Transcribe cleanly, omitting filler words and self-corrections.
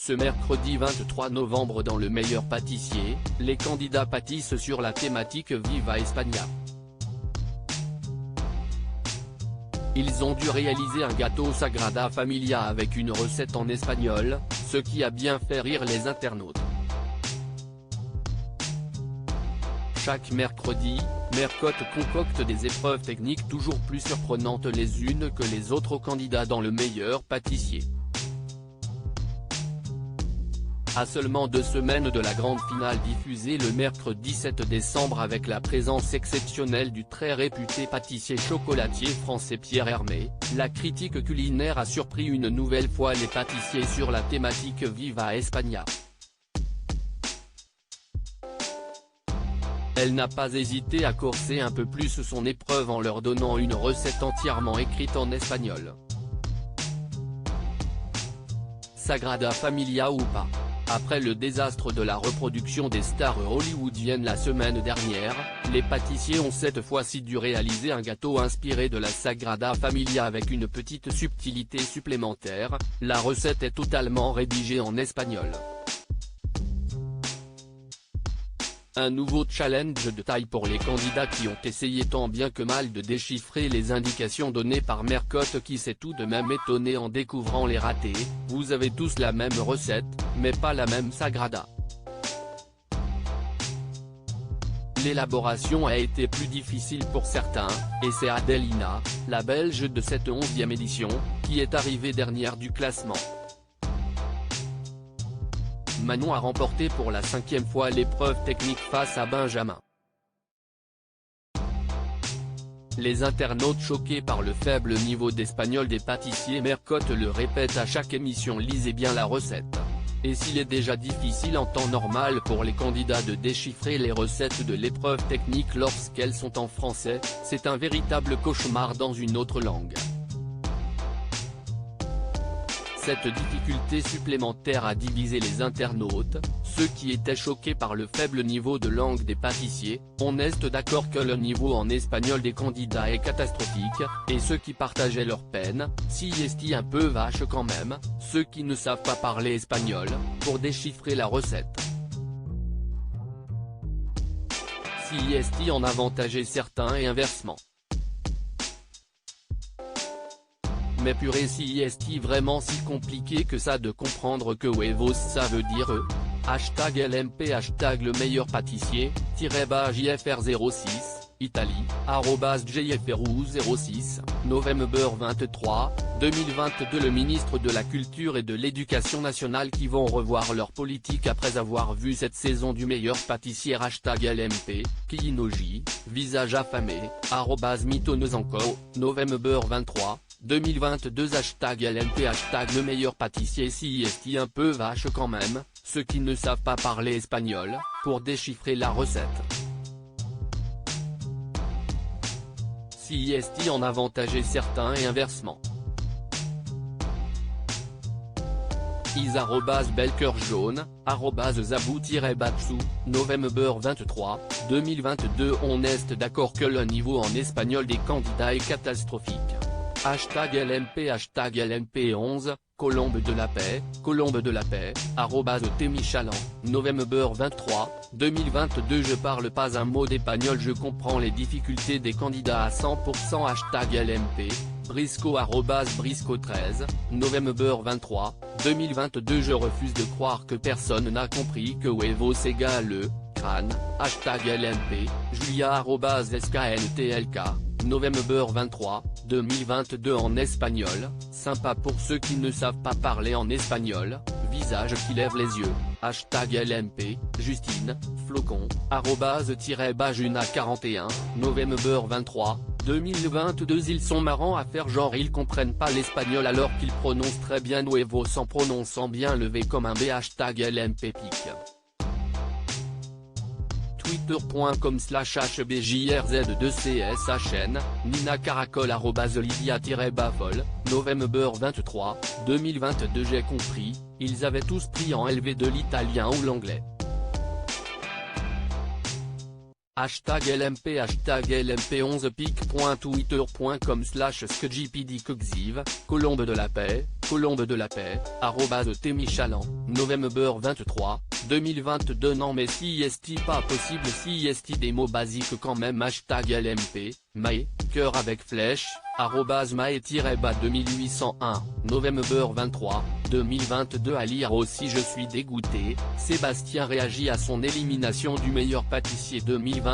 Ce mercredi 23 novembre dans Le Meilleur Pâtissier, les candidats pâtissent sur la thématique Viva España. Ils ont dû réaliser un gâteau Sagrada Familia avec une recette en espagnol, ce qui a bien fait rire les internautes. Chaque mercredi, Mercotte concocte des épreuves techniques toujours plus surprenantes les unes que les autres candidats dans Le Meilleur Pâtissier. À seulement 2 semaines de la grande finale diffusée le mercredi 7 décembre avec la présence exceptionnelle du très réputé pâtissier chocolatier français Pierre Hermé, la critique culinaire a surpris une nouvelle fois les pâtissiers sur la thématique Viva España. Elle n'a pas hésité à corser un peu plus son épreuve en leur donnant une recette entièrement écrite en espagnol. Sagrada Familia ou pas. Après le désastre de la reproduction des stars hollywoodiennes la semaine dernière, les pâtissiers ont cette fois-ci dû réaliser un gâteau inspiré de la Sagrada Familia avec une petite subtilité supplémentaire, la recette est totalement rédigée en espagnol. Un nouveau challenge de taille pour les candidats qui ont essayé tant bien que mal de déchiffrer les indications données par Mercotte qui s'est tout de même étonné en découvrant les ratés. Vous avez tous la même recette, mais pas la même Sagrada. L'élaboration a été plus difficile pour certains, et c'est Adelina, la Belge de cette 11e édition, qui est arrivée dernière du classement. Manon a remporté pour la 5e fois l'épreuve technique face à Benjamin. Les internautes choqués par le faible niveau d'espagnol des pâtissiers Mercotte le répète à chaque émission: lisez bien la recette. Et s'il est déjà difficile en temps normal pour les candidats de déchiffrer les recettes de l'épreuve technique lorsqu'elles sont en français, c'est un véritable cauchemar dans une autre langue. Cette difficulté supplémentaire a divisé les internautes, ceux qui étaient choqués par le faible niveau de langue des pâtissiers, on est d'accord que le niveau en espagnol des candidats est catastrophique, et ceux qui partageaient leur peine, si est un peu vache quand même, ceux qui ne savent pas parler espagnol, pour déchiffrer la recette. Si est en avantageait certains et inversement. Mais purée, si est vraiment si compliqué que ça de comprendre que huevos ça veut dire eux. #LMP Le Meilleur Pâtissier, JFR06, Italie, @JFRU06, novembre 23, 2022. Le ministre de la Culture et de l'Éducation nationale qui vont revoir leur politique après avoir vu cette saison du Meilleur Pâtissier. #LMP, Kiinoji, visage affamé, @Mythoneusanko, novembre 23. 2022. #LMP Le Meilleur Pâtissier. Si est un peu vache quand même, ceux qui ne savent pas parler espagnol, pour déchiffrer la recette. Si est en avantageait certains et inversement. Belcœur jaune, @Zabou-Batsu, novembre 23, 2022. On est d'accord que le niveau en espagnol des candidats est catastrophique. #LMP LMP11, Colombe de la Paix, @Temichalan, novembre 23, 2022. Je parle pas un mot d'espagnol, je comprends les difficultés des candidats à 100%. #LMP, Brisco @Brisco13, novembre 23, 2022. Je refuse de croire que personne n'a compris que huevos égale le crâne. #LMP, Julia @SKNTLK, novembre 23, 2022. En espagnol, sympa pour ceux qui ne savent pas parler en espagnol, visage qui lève les yeux. #LMP, Justine, Flocon, @Bajuna41, novembre 23, 2022. Ils sont marrants à faire genre ils comprennent pas l'espagnol alors qu'ils prononcent très bien huevos en prononçant bien le V comme un B. #LMP pique. Twitter.com/HBJRZ2CSHN, Nina Caracol @Lydia-Bafol, novembre 23, 2022. J'ai compris, ils avaient tous pris en LV de l'italien ou l'anglais. Hashtag LMP hashtag LMP11 pic.twitter.com/skgpdcoxive, Colombe de la paix, @temichaland, November 23, 2022. Non mais si est pas possible, si est des mots basiques quand même. Hashtag LMP, Mae, cœur avec flèche, @mae-2801, November 23, 2022. À lire aussi. Je suis dégoûté, Sébastien réagit à son élimination du meilleur pâtissier 2022.